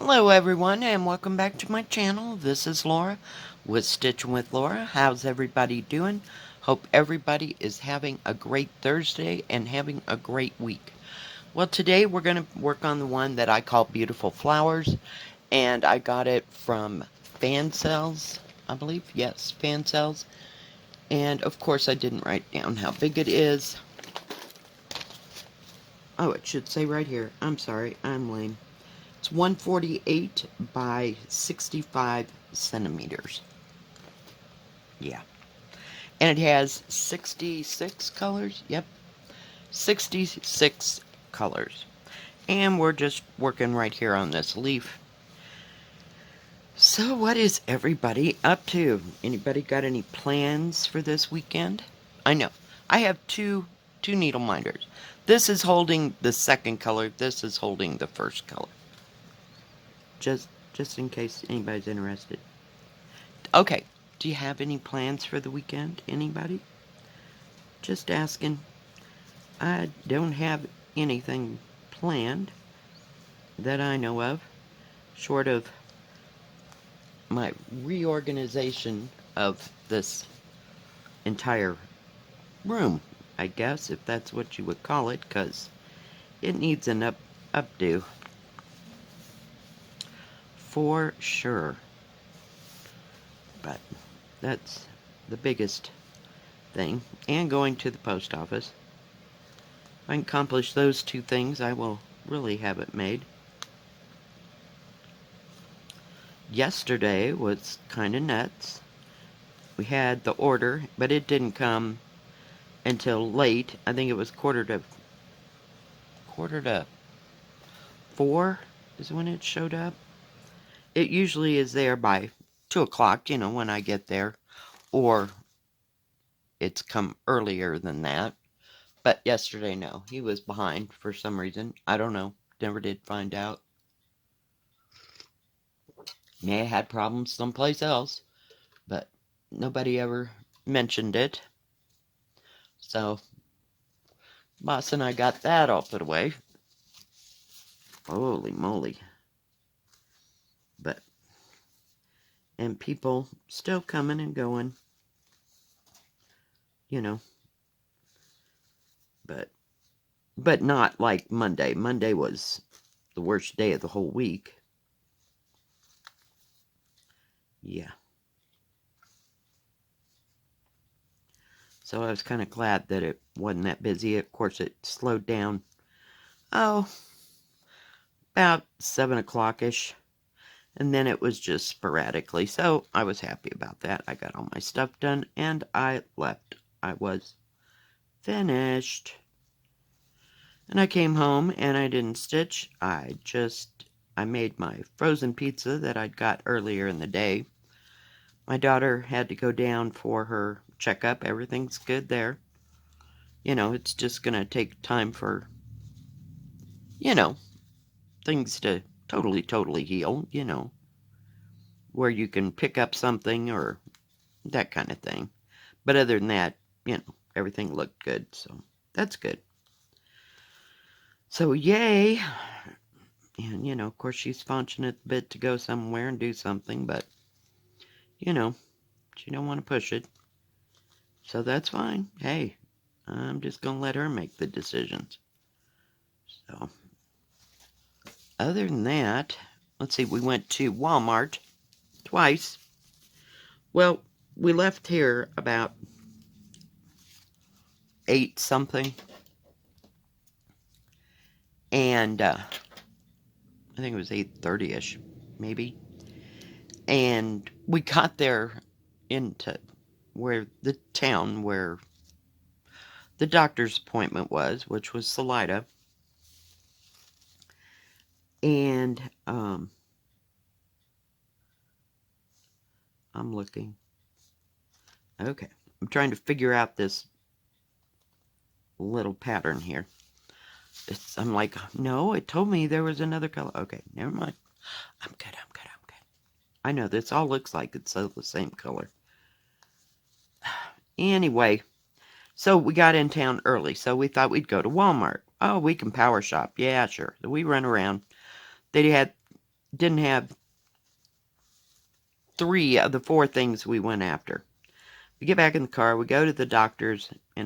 Hello everyone and welcome back to my channel. This is Laura with Stitchin with Laura. How's everybody doing? Hope everybody is having a great Thursday and having a great week. Well, today we're going to work on the one that I call Beautiful Flowers, and I got it from Fansells, I believe. Yes, Fansells. And of course I didn't write down how big it is. Oh, it should say right here. I'm sorry, I'm lame. It's 148 by 65 centimeters. Yeah. And it has 66 colors. Yep. 66 colors. And we're just working right here on this leaf. So what is everybody up to? Anybody got any plans for this weekend? I know. I have two needle minders. This is holding the second color. This is holding the first color. Just in case anybody's interested. Okay, do you have any plans for the weekend? Anybody? Just asking. I don't have anything planned that I know of, short of my reorganization of this entire room, I guess, if that's what you would call it, because it needs an updo. For sure. But that's the biggest thing. And going to the post office. If I can accomplish those two things, I will really have it made. Yesterday was kind of nuts. We had the order, but it didn't come until late. I think it was quarter to 4 is when it showed up. It usually is there by 2 o'clock, when I get there, or it's come earlier than that. But yesterday, no, he was behind for some reason. I don't know. Never did find out. May have had problems someplace else, but nobody ever mentioned it. So, boss and I got that all put away. Holy moly. But, and people still coming and going, you know. But not like Monday. Monday was the worst day of the whole week. Yeah. So I was kind of glad that it wasn't that busy. Of course, it slowed down. Oh, about 7 o'clock-ish. And then it was just sporadically. So I was happy about that. I got all my stuff done and I left. I was finished. And I came home and I didn't stitch. I made my frozen pizza that I'd got earlier in the day. My daughter had to go down for her checkup. Everything's good there. It's just going to take time for, things to totally heal, where you can pick up something or that kind of thing. But other than that, everything looked good, so that's good. So yay. And, of course she's fortunate a bit to go somewhere and do something, but, she don't want to push it. So that's fine. Hey, I'm just going to let her make the decisions. So, other than that, let's see, we went to Walmart twice. Well, we left here about 8 something. And I think it was 8:30ish, maybe. And we got there into where the town where the doctor's appointment was, which was Salida. And I'm looking. Okay. I'm trying to figure out this little pattern here. I'm like, no, it told me there was another color. Okay, never mind. I'm good. I know this all looks like it's all the same color. Anyway, so we got in town early, so we thought we'd go to Walmart. Oh, we can power shop. Yeah, sure. So we run around. They had didn't have 3 of the 4 things we went after. We get back in the car, we go to the doctor's, we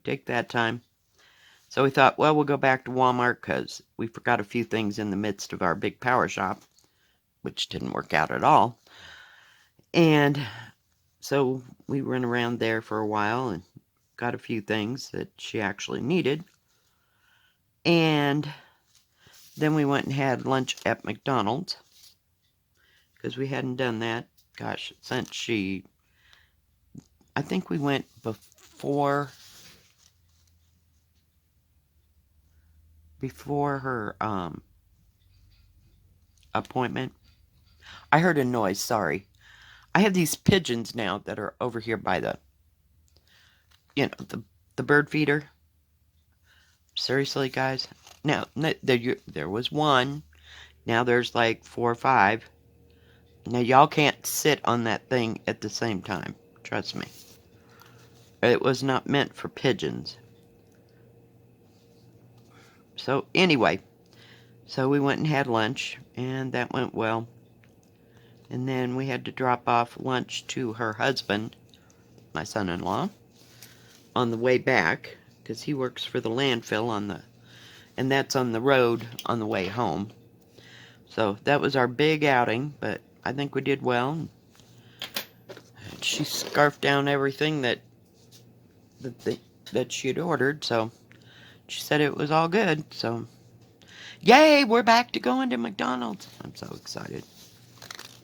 take that time. So we thought, well, we'll go back to Walmart because we forgot a few things in the midst of our big power shop, which didn't work out at all. And so we went around there for a while and got a few things that she actually needed. And then we went and had lunch at McDonald's because we hadn't done that, gosh, since I think we went before her appointment. I heard a noise, sorry. I have these pigeons now that are over here by the bird feeder. Seriously, guys. Now, there was one. Now there's like 4 or 5. Now, y'all can't sit on that thing at the same time. Trust me. It was not meant for pigeons. So, anyway. So, we went and had lunch, and that went well. And then we had to drop off lunch to her husband, my son-in-law, on the way back, because he works for the landfill and that's on the road on the way home. So that was our big outing, but I think we did well. She scarfed down everything that she had ordered, so she said it was all good. So, yay, we're back to going to McDonald's. I'm so excited.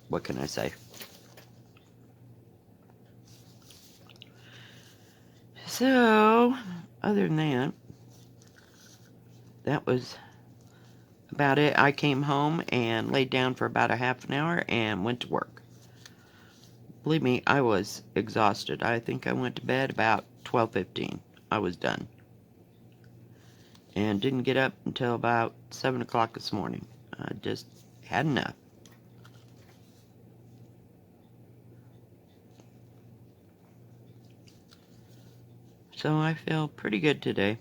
What can I say? So, other than that was about it. I came home and laid down for about a half an hour and went to work. Believe me, I was exhausted. I think I went to bed about 12:15. I was done. And didn't get up until about 7 o'clock this morning. I just had enough. So I feel pretty good today.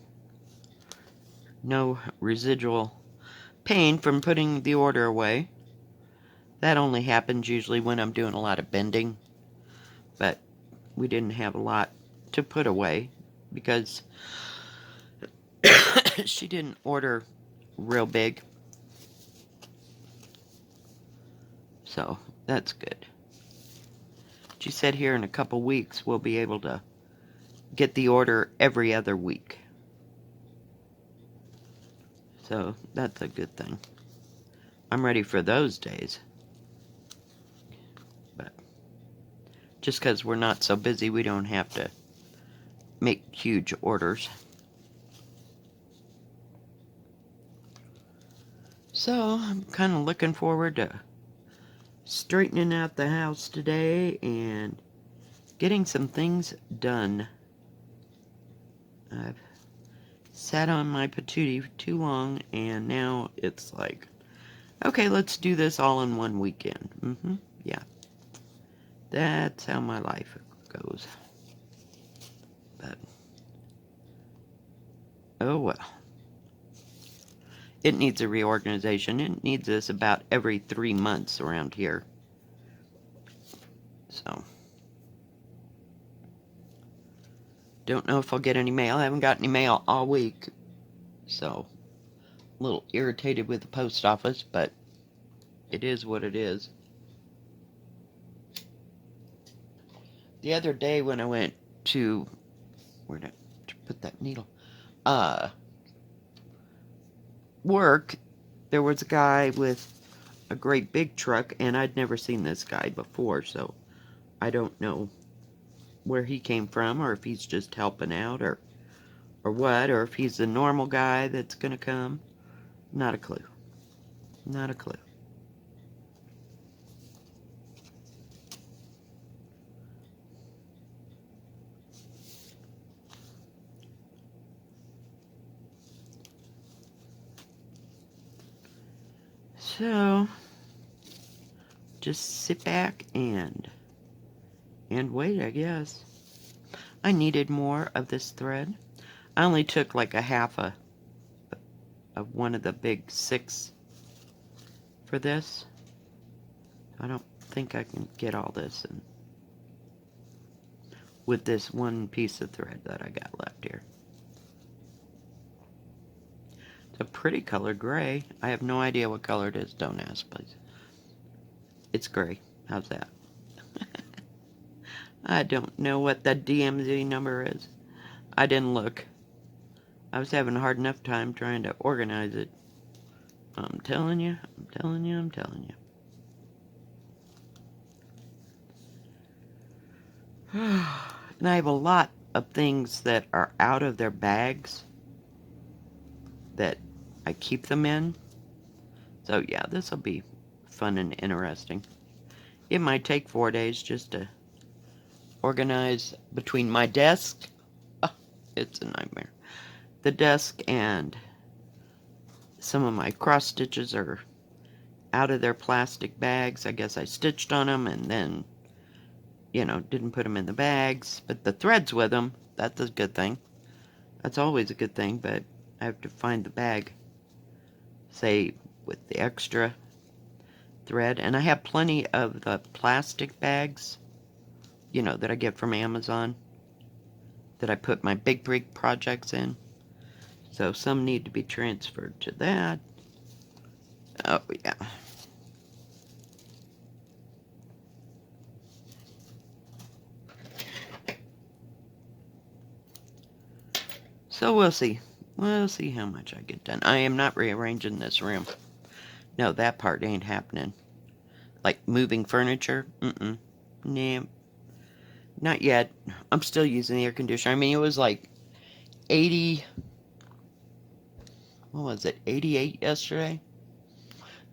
No residual pain from putting the order away. That only happens usually when I'm doing a lot of bending. But we didn't have a lot to put away because she didn't order real big. So that's good. She said here in a couple weeks we'll be able to get the order every other week. So that's a good thing. I'm ready for those days. But just because we're not so busy, we don't have to make huge orders. So I'm kind of looking forward to straightening out the house today and getting some things done. I've sat on my patootie too long, and now it's like, okay, let's do this all in one weekend. Yeah. That's how my life goes. But, oh well. It needs a reorganization. It needs this about every 3 months around here. So, don't know if I'll get any mail. I haven't got any mail all week. So, a little irritated with the post office, but it is what it is. The other day when I went to, where did I put that needle? Work, there was a guy with a great big truck, and I'd never seen this guy before, so I don't know where he came from, or if he's just helping out, or what, or if he's the normal guy that's gonna come. Not a clue. Not a clue. So, just sit back and wait, I guess. I needed more of this thread. I only took like a half of one of the big 6 for this. I don't think I can get all this in with this one piece of thread that I got left here. It's a pretty color gray. I have no idea what color it is. Don't ask, please. It's gray. How's that? I don't know what the DMZ number is. I didn't look. I was having a hard enough time trying to organize it. I'm telling you, I'm telling you, I'm telling you. And I have a lot of things that are out of their bags that I keep them in. So yeah, this will be fun and interesting. It might take 4 days just to organize between my desk. Oh, it's a nightmare. The desk and some of my cross stitches are out of their plastic bags. I guess I stitched on them and then, you know, didn't put them in the bags. But the thread's with them. That's a good thing. That's always a good thing, but I have to find the bag, say, with the extra thread. And I have plenty of the plastic bags, you know, that I get from Amazon, that I put my big projects in. So some need to be transferred to that. Oh, yeah. So we'll see. We'll see how much I get done. I am not rearranging this room. No, that part ain't happening. Like moving furniture? Nah. Not yet. I'm still using the air conditioner. I mean, it was like 80... What was it? 88 yesterday?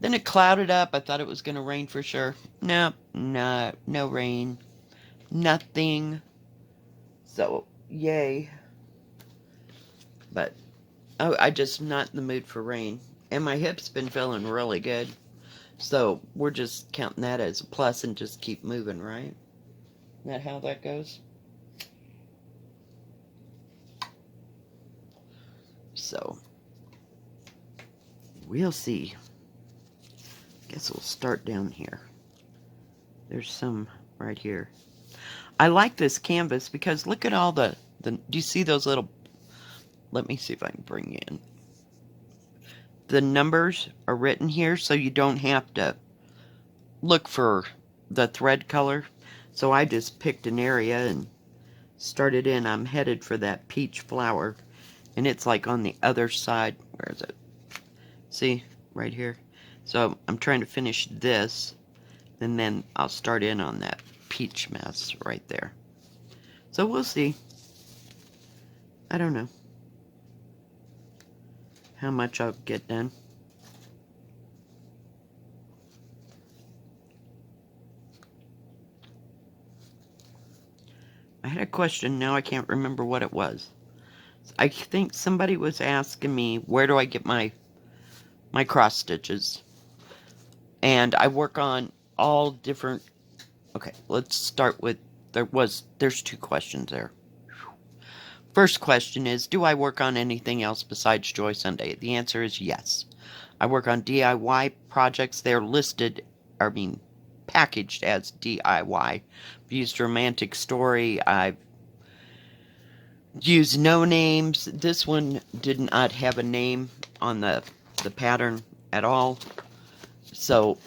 Then it clouded up. I thought it was going to rain for sure. Nope. No rain. Nothing. So, yay. But I just not in the mood for rain. And my hip's been feeling really good. So we're just counting that as a plus and just keep moving, right? Isn't that how that goes? So we'll see. Guess we'll start down here. There's some right here. I like this canvas because look at all the do you see those little... Let me see if I can bring in. The numbers are written here, so you don't have to look for the thread color. So I just picked an area and started in. I'm headed for that peach flower, and it's like on the other side. Where is it? See, right here. So I'm trying to finish this, and then I'll start in on that peach mess right there. So we'll see. I don't know how much I'll get done. I had a question, now I can't remember what it was. I think somebody was asking me, where do I get my cross stitches? And I work on all different... Okay, let's start with... There's 2 questions there. First question is, do I work on anything else besides Joy Sunday? The answer is yes. I work on DIY projects. They're listed, packaged as DIY. I've used Romantic Story. I've used no names. This one did not have a name on the pattern at all. So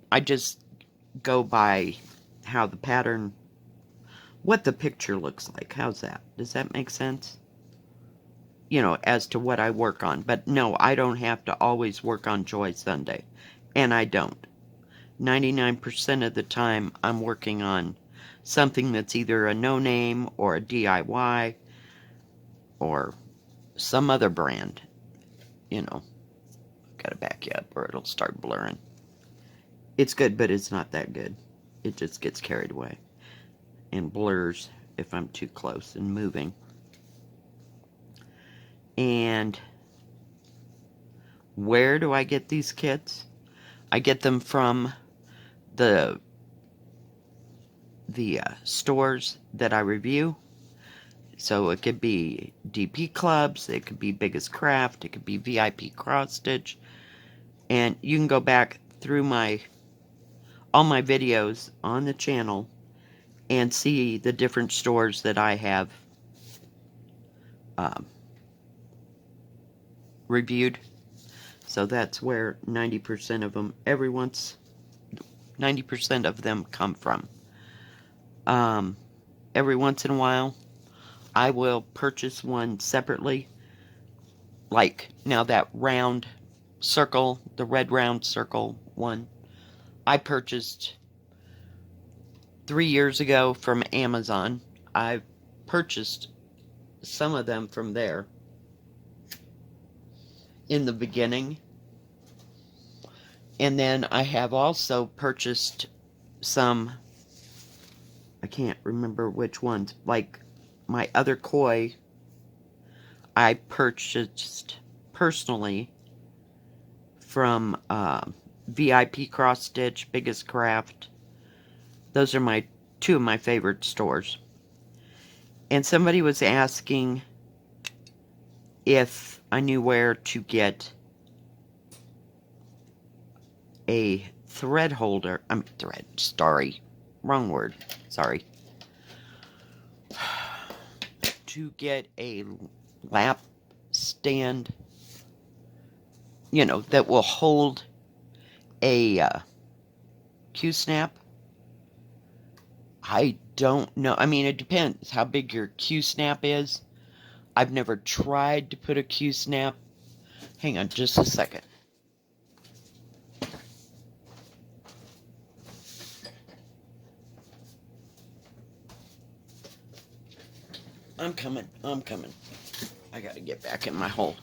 I just go by how the pattern... what the picture looks like. How's that? Does that make sense? You know, as to what I work on. But no, I don't have to always work on Joy Sunday. And I don't. 99% of the time, I'm working on something that's either a no-name or a DIY or some other brand. You know, gotta back you up or it'll start blurring. It's good, but it's not that good. It just gets carried away and blurs if I'm too close and moving. And where do I get these kits? I get them from the stores that I review. So it could be DP Clubs, it could be Biggest Craft, it could be VIP Cross Stitch. And you can go back through all my videos on the channel and see the different stores that I have reviewed. So that's where 90% of them, 90% of them come from. Every once in a while, I will purchase one separately. Like, now that round circle, the red round circle one, I purchased 3 years ago from Amazon. I purchased some of them from there in the beginning. And then I have also purchased some, I can't remember which ones, like my other koi, I purchased personally from VIP Cross Stitch, Biggest Craft. Those are two of my favorite stores. And somebody was asking if I knew where to get a thread holder. Wrong word. Sorry. To get a lap stand, that will hold a Q-snap. I don't know. I mean, it depends how big your Q-snap is. I've never tried to put a Q-snap. Hang on just a second. I'm coming. I gotta get back in my hole.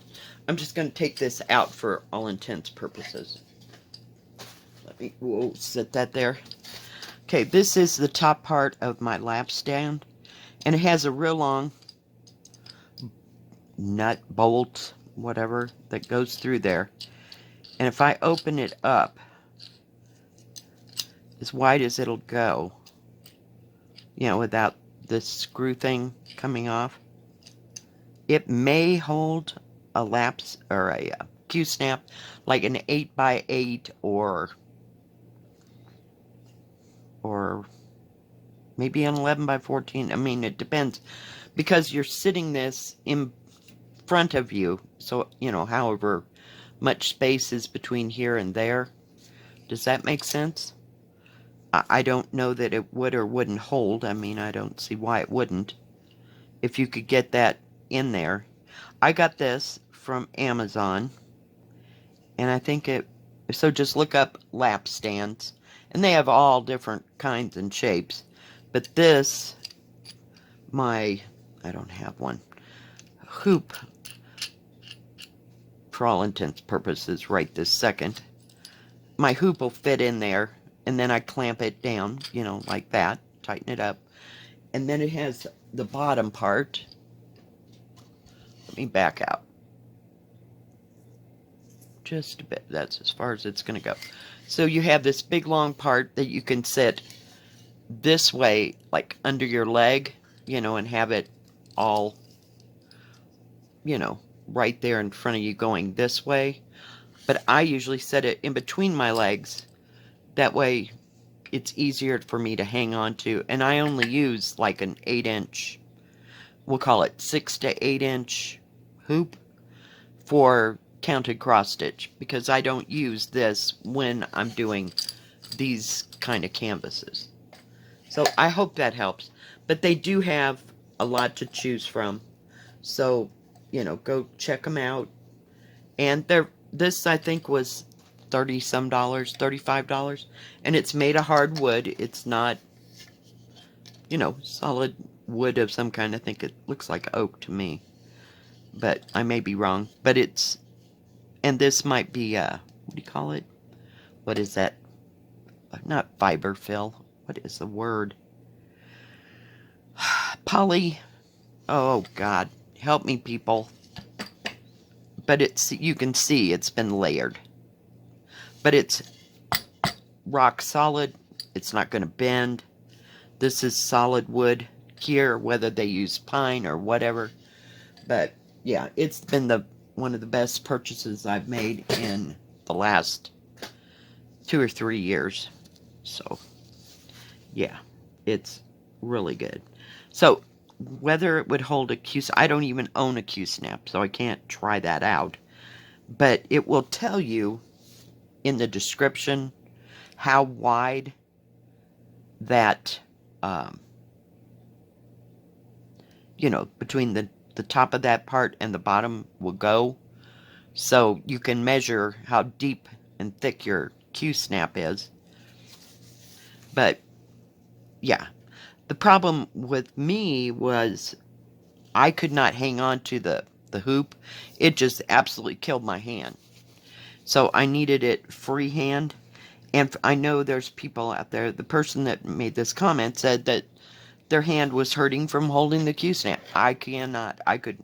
I'm just gonna take this out for all intents purposes. Let me set that there. Okay, this is the top part of my lap stand, and it has a real long nut, bolt, whatever, that goes through there. And if I open it up as wide as it'll go, without this screw thing coming off, it may hold a laps or a Q-snap, like an 8x8 or maybe an 11x14. I mean, it depends, because you're sitting this in front of you, so however much space is between here and there. Does that make sense? I don't know that it would or wouldn't hold. I mean, I don't see why it wouldn't, if you could get that in there. I got this from Amazon, and I think so just look up lap stands, and they have all different kinds and shapes. But this, I don't have one, hoop, for all intents and purposes right this second, my hoop will fit in there, and then I clamp it down, like that, tighten it up, and then it has the bottom part. Let me back out just a bit. That's as far as it's going to go. So you have this big long part that you can sit this way, like under your leg, and have it all, right there in front of you going this way. But I usually set it in between my legs. That way it's easier for me to hang on to. And I only use like an 8-inch, we'll call it 6 to 8 inch hoop for counted cross stitch, because I don't use this when I'm doing these kind of canvases. So I hope that helps. But they do have a lot to choose from. So, go check them out. And this, I think, was $30-some, $35. And it's made of hardwood. It's not, solid wood of some kind. I think it looks like oak to me. But I may be wrong. But and this might be, what do you call it? What is that? Not fiber fill. What is the word? Poly. Oh, God. Help me, people. But you can see it's been layered. But it's rock solid. It's not going to bend. This is solid wood here, whether they use pine or whatever. But, yeah, it's been one of the best purchases I've made in the last 2 or 3 years. So, yeah, it's really good. So, whether it would hold a Q, I don't even own a Q snap, so I can't try that out. But it will tell you in the description how wide that, between the top of that part and the bottom will go. So you can measure how deep and thick your Q snap is. But, yeah. The problem with me was I could not hang on to the hoop. It just absolutely killed my hand. So I needed it freehand. And I know there's people out there, the person that made this comment said that their hand was hurting from holding the Q snap. I could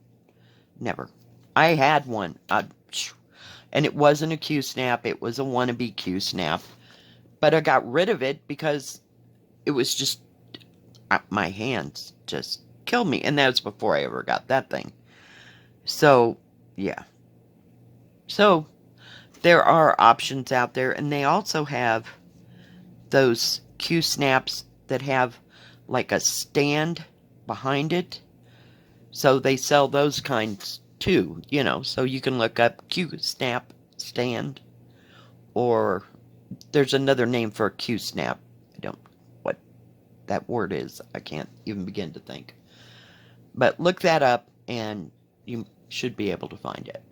never. I had one, and it wasn't a Q snap, it was a wannabe Q snap. But I got rid of it because it was just, my hands just killed me. And that was before I ever got that thing. So, yeah. So, there are options out there, and they also have those Q snaps that have like a stand behind it. So they sell those kinds too, so you can look up Q snap stand, or there's another name for a Q snap. I don't what that word is. I can't even begin to think. But look that up and you should be able to find it.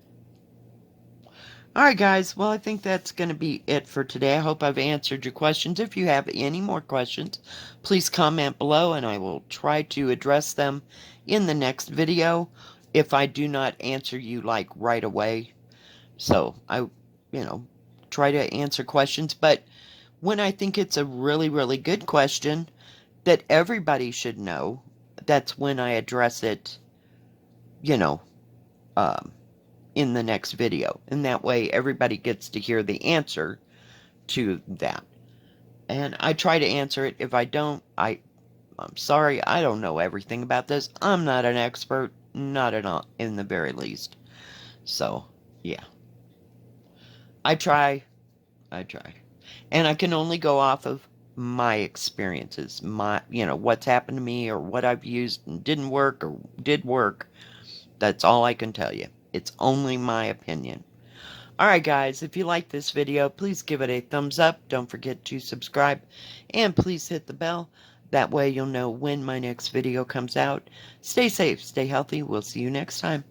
Alright guys, well I think that's going to be it for today. I hope I've answered your questions. If you have any more questions, please comment below and I will try to address them in the next video if I do not answer you like right away. So I, try to answer questions, but when I think it's a really, really good question that everybody should know, that's when I address it, in the next video. And that way everybody gets to hear the answer to that. And I try to answer it. If I don't, I'm sorry, I don't know everything about this. I'm not an expert, not at all, in the very least. So, yeah. I try. And I can only go off of my experiences, what's happened to me or what I've used and didn't work or did work. That's all I can tell you. It's only my opinion. Alright guys, if you like this video, please give it a thumbs up. Don't forget to subscribe. And please hit the bell. That way you'll know when my next video comes out. Stay safe, stay healthy. We'll see you next time.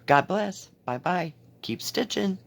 God bless. Bye-bye. Keep stitching.